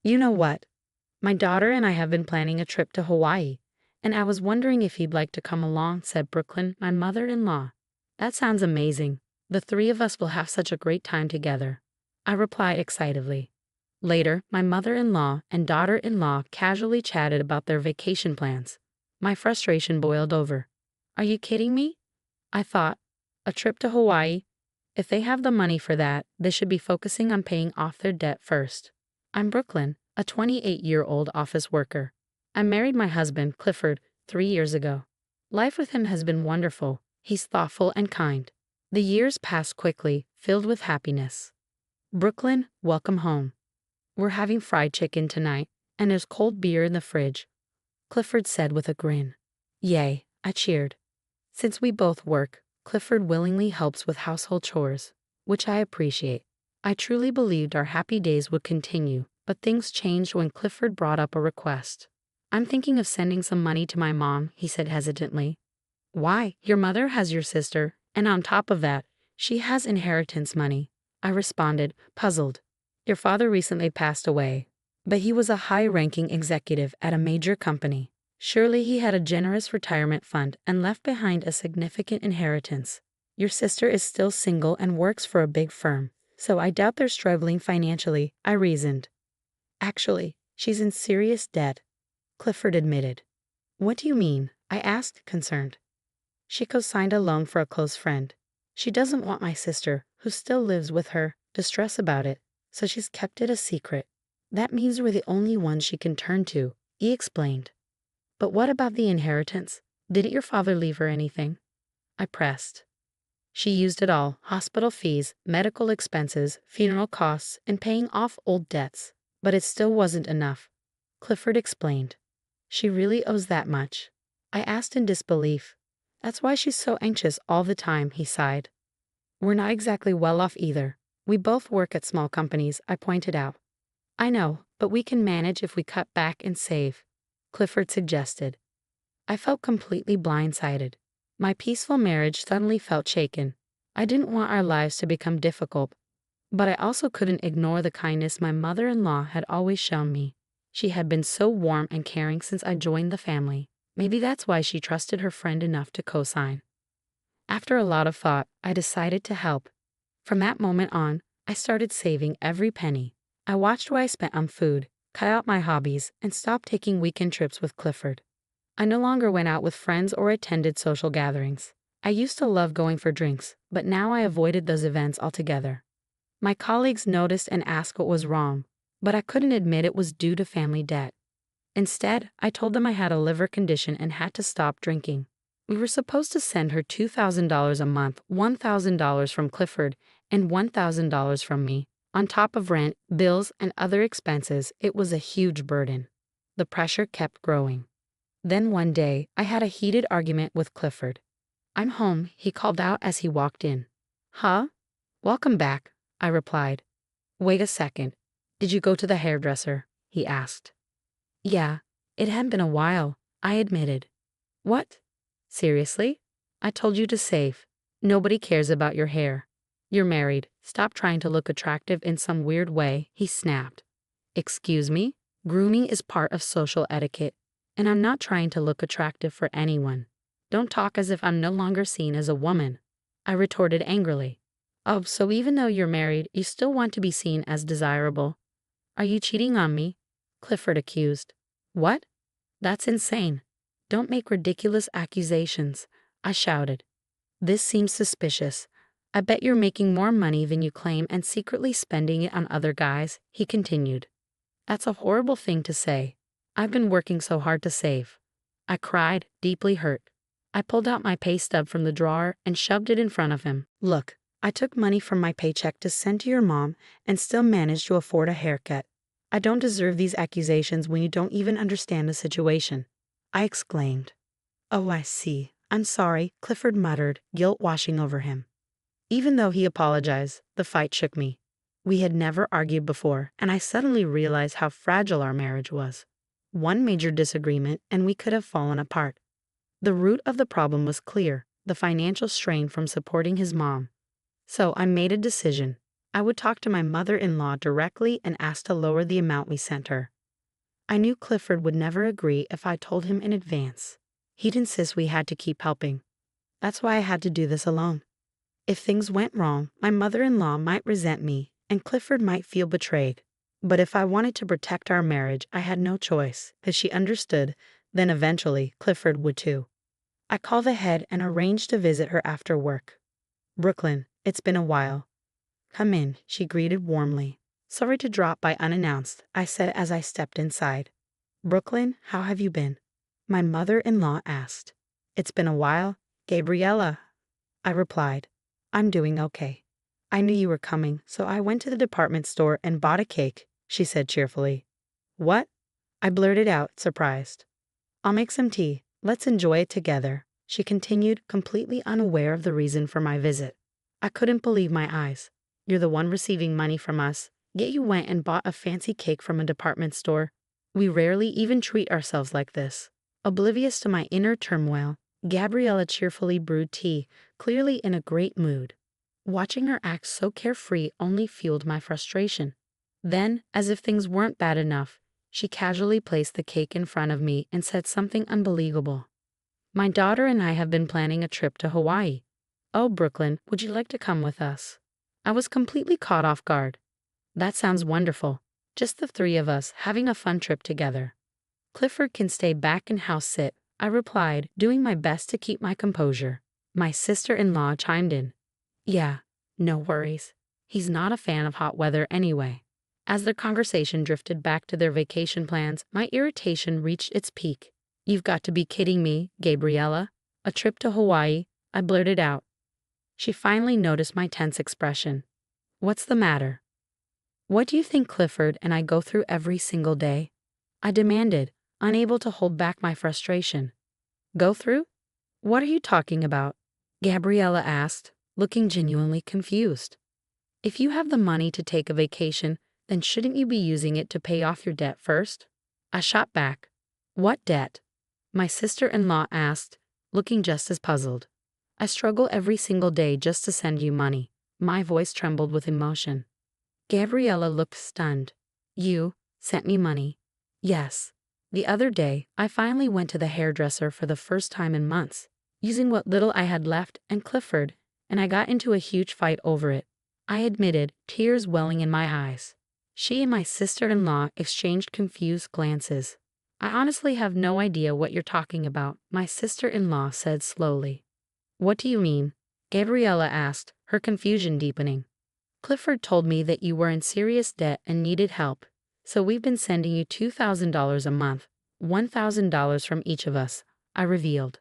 You know what? My daughter and I have been planning a trip to Hawaii, and I was wondering if he'd like to come along, said Brooklyn, my mother-in-law. That sounds amazing. The three of us will have such a great time together, I replied excitedly. Later, my mother-in-law and daughter-in-law casually chatted about their vacation plans. My frustration boiled over. Are you kidding me? I thought. A trip to Hawaii? If they have the money for that, they should be focusing on paying off their debt first. I'm Brooklyn, a 28-year-old office worker. I married my husband, Clifford, 3 years ago. Life with him has been wonderful. He's thoughtful and kind. The years passed quickly, filled with happiness. Brooklyn, welcome home. We're having fried chicken tonight, and there's cold beer in the fridge, Clifford said with a grin. Yay, I cheered. Since we both work, Clifford willingly helps with household chores, which I appreciate. I truly believed our happy days would continue, but things changed when Clifford brought up a request. I'm thinking of sending some money to my mom, he said hesitantly. Why? Your mother has your sister, and on top of that, she has inheritance money, I responded, puzzled. Your father recently passed away, but he was a high-ranking executive at a major company. Surely he had a generous retirement fund and left behind a significant inheritance. Your sister is still single and works for a big firm, so I doubt they're struggling financially, I reasoned. Actually, she's in serious debt, Clifford admitted. What do you mean? I asked, concerned. She co-signed a loan for a close friend. She doesn't want my sister, who still lives with her, to stress about it, so she's kept it a secret. That means we're the only ones she can turn to, he explained. But what about the inheritance? Didn't your father leave her anything? I pressed. She used it all: hospital fees, medical expenses, funeral costs, and paying off old debts. But it still wasn't enough, Clifford explained. She really owes that much? I asked in disbelief. That's why she's so anxious all the time, he sighed. We're not exactly well off either. We both work at small companies, I pointed out. I know, but we can manage if we cut back and save, Clifford suggested. I felt completely blindsided. My peaceful marriage suddenly felt shaken. I didn't want our lives to become difficult, but I also couldn't ignore the kindness my mother-in-law had always shown me. She had been so warm and caring since I joined the family. Maybe that's why she trusted her friend enough to co-sign. After a lot of thought, I decided to help. From that moment on, I started saving every penny. I watched what I spent on food, cut out my hobbies, and stopped taking weekend trips with Clifford. I no longer went out with friends or attended social gatherings. I used to love going for drinks, but now I avoided those events altogether. My colleagues noticed and asked what was wrong, but I couldn't admit it was due to family debt. Instead, I told them I had a liver condition and had to stop drinking. We were supposed to send her $2,000 a month, $1,000 from Clifford, and $1,000 from me. On top of rent, bills, and other expenses, it was a huge burden. The pressure kept growing. Then one day, I had a heated argument with Clifford. I'm home, he called out as he walked in. Huh? Welcome back, I replied. Wait a second. Did you go to the hairdresser? He asked. Yeah, it had been a while, I admitted. What? Seriously? I told you to save. Nobody cares about your hair. You're married. Stop trying to look attractive in some weird way, he snapped. Excuse me? Grooming is part of social etiquette, and I'm not trying to look attractive for anyone. Don't talk as if I'm no longer seen as a woman, I retorted angrily. Oh, so even though you're married, you still want to be seen as desirable? Are you cheating on me? Clifford accused. What? That's insane. Don't make ridiculous accusations, I shouted. This seems suspicious. I bet you're making more money than you claim and secretly spending it on other guys, he continued. That's a horrible thing to say. I've been working so hard to save. I cried, deeply hurt. I pulled out my pay stub from the drawer and shoved it in front of him. Look, I took money from my paycheck to send to your mom and still managed to afford a haircut. I don't deserve these accusations when you don't even understand the situation, I exclaimed. Oh, I see. I'm sorry, Clifford muttered, guilt washing over him. Even though he apologized, the fight shook me. We had never argued before, and I suddenly realized how fragile our marriage was. One major disagreement, and we could have fallen apart. The root of the problem was clear: the financial strain from supporting his mom. So I made a decision. I would talk to my mother-in-law directly and ask to lower the amount we sent her. I knew Clifford would never agree if I told him in advance. He'd insist we had to keep helping. That's why I had to do this alone. If things went wrong, my mother-in-law might resent me, and Clifford might feel betrayed. But if I wanted to protect our marriage, I had no choice. If she understood, then eventually Clifford would too. I called ahead and arranged to visit her after work. "Brooklyn, it's been a while." "Come in," she greeted warmly. "Sorry to drop by unannounced," I said as I stepped inside. "Brooklyn, how have you been?" my mother-in-law asked. "It's been a while, Gabriella," I replied. "I'm doing okay. I knew you were coming, so I went to the department store and bought a cake," she said cheerfully. "What?" I blurted out, surprised. "I'll make some tea. Let's enjoy it together," she continued, completely unaware of the reason for my visit. I couldn't believe my eyes. "You're the one receiving money from us, yet you went and bought a fancy cake from a department store. We rarely even treat ourselves like this." Oblivious to my inner turmoil, Gabriella cheerfully brewed tea, clearly in a great mood. Watching her act so carefree only fueled my frustration. Then, as if things weren't bad enough, she casually placed the cake in front of me and said something unbelievable. "My daughter and I have been planning a trip to Hawaii. Oh, Brooklyn, would you like to come with us?" I was completely caught off guard. "That sounds wonderful. Just the three of us having a fun trip together." "Clifford can stay back and house sit," I replied, doing my best to keep my composure. My sister-in-law chimed in. "Yeah, no worries. He's not a fan of hot weather anyway." As their conversation drifted back to their vacation plans, my irritation reached its peak. "You've got to be kidding me, Gabriella. A trip to Hawaii?" I blurted out. She finally noticed my tense expression. "What's the matter?" "What do you think Clifford and I go through every single day?" I demanded, unable to hold back my frustration. "Go through? What are you talking about?" Gabriella asked, looking genuinely confused. "If you have the money to take a vacation, then shouldn't you be using it to pay off your debt first?" I shot back. "What debt?" my sister-in-law asked, looking just as puzzled. "I struggle every single day just to send you money." My voice trembled with emotion. Gabriella looked stunned. "You sent me money?" "Yes. The other day, I finally went to the hairdresser for the first time in months, using what little I had left, and Clifford, and I got into a huge fight over it," I admitted, tears welling in my eyes. She and my sister-in-law exchanged confused glances. "I honestly have no idea what you're talking about," my sister-in-law said slowly. "What do you mean?" Gabriella asked, her confusion deepening. "Clifford told me that you were in serious debt and needed help, so we've been sending you $2,000 a month, $1,000 from each of us," I revealed.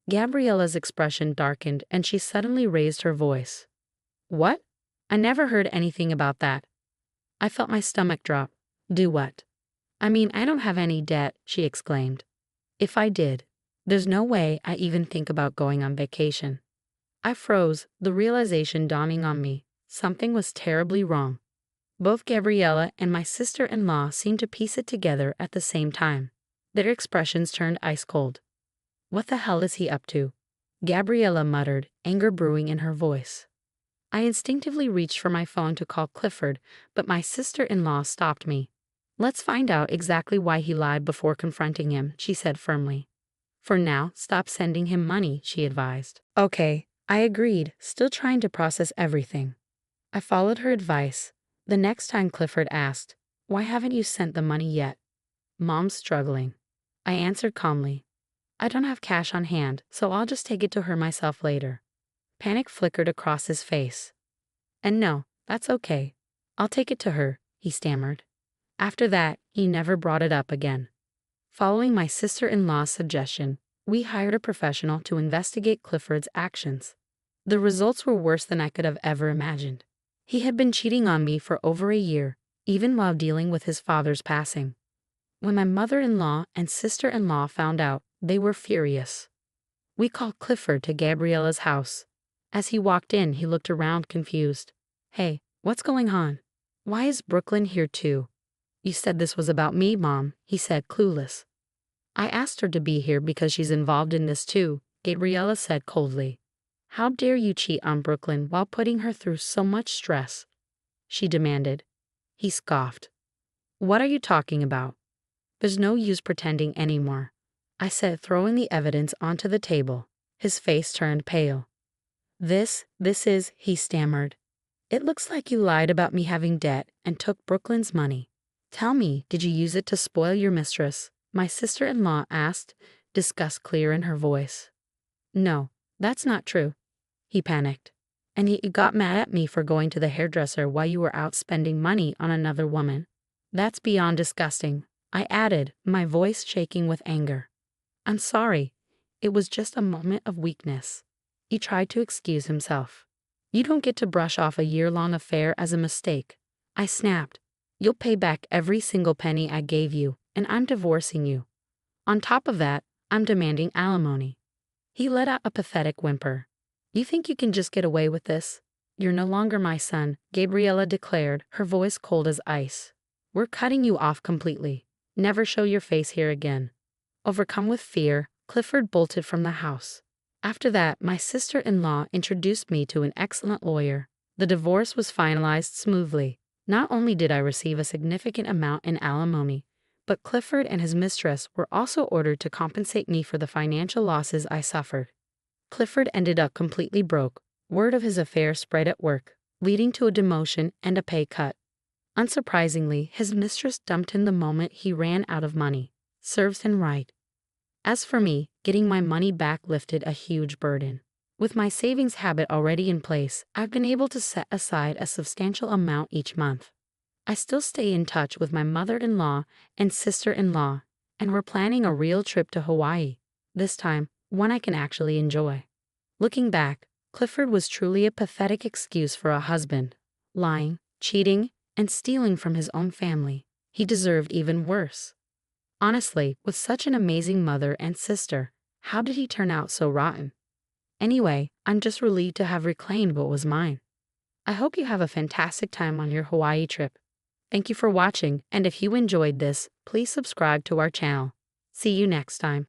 Gabriella's expression darkened and she suddenly raised her voice. "What? I never heard anything about that." I felt my stomach drop. "Do what?" "I mean, I don't have any debt," she exclaimed. "If I did, there's no way I even think about going on vacation." I froze, the realization dawning on me. Something was terribly wrong. Both Gabriella and my sister-in-law seemed to piece it together at the same time. Their expressions turned ice cold. "What the hell is he up to?" Gabriella muttered, anger brewing in her voice. I instinctively reached for my phone to call Clifford, but my sister-in-law stopped me. "Let's find out exactly why he lied before confronting him," she said firmly. "For now, stop sending him money," she advised. "Okay," I agreed, still trying to process everything. I followed her advice. The next time Clifford asked, "Why haven't you sent the money yet?" "Mom's struggling," I answered calmly. "I don't have cash on hand, so I'll just take it to her myself later." Panic flickered across his face. "And no, that's okay. I'll take it to her," he stammered. After that, he never brought it up again. Following my sister-in-law's suggestion, we hired a professional to investigate Clifford's actions. The results were worse than I could have ever imagined. He had been cheating on me for over a year, even while dealing with his father's passing. When my mother-in-law and sister-in-law found out, they were furious. We called Clifford to Gabriella's house. As he walked in, he looked around confused. "Hey, what's going on? Why is Brooklyn here too?" "You said this was about me, Mom," he said, clueless. "I asked her to be here because she's involved in this too," Gabriella said coldly. "How dare you cheat on Brooklyn while putting her through so much stress?" she demanded. He scoffed. What are you talking about? There's no use pretending anymore, I said, throwing the evidence onto the table. His face turned pale. This is, he stammered. It looks like you lied about me having debt and took Brooklyn's money. Tell me, did you use it to spoil your mistress? My sister-in-law asked, disgust clear in her voice. No, that's not true, he panicked. And you got mad at me for going to the hairdresser while you were out spending money on another woman. That's beyond disgusting, I added, my voice shaking with anger. I'm sorry. It was just a moment of weakness. He tried to excuse himself. You don't get to brush off a year-long affair as a mistake, I snapped. You'll pay back every single penny I gave you, and I'm divorcing you. On top of that, I'm demanding alimony. He let out a pathetic whimper. You think you can just get away with this? You're no longer my son, Gabriella declared, her voice cold as ice. We're cutting you off completely. Never show your face here again. Overcome with fear, Clifford bolted from the house. After that, my sister-in-law introduced me to an excellent lawyer. The divorce was finalized smoothly. Not only did I receive a significant amount in alimony, but Clifford and his mistress were also ordered to compensate me for the financial losses I suffered. Clifford ended up completely broke. Word of his affair spread at work, leading to a demotion and a pay cut. Unsurprisingly, his mistress dumped him the moment he ran out of money. Serves him right. As for me, getting my money back lifted a huge burden. With my savings habit already in place, I've been able to set aside a substantial amount each month. I still stay in touch with my mother-in-law and sister-in-law, and we're planning a real trip to Hawaii. This time, one I can actually enjoy. Looking back, Clifford was truly a pathetic excuse for a husband. Lying, cheating, and stealing from his own family. He deserved even worse. Honestly, with such an amazing mother and sister, how did he turn out so rotten? Anyway, I'm just relieved to have reclaimed what was mine. I hope you have a fantastic time on your Hawaii trip. Thank you for watching, and if you enjoyed this, please subscribe to our channel. See you next time.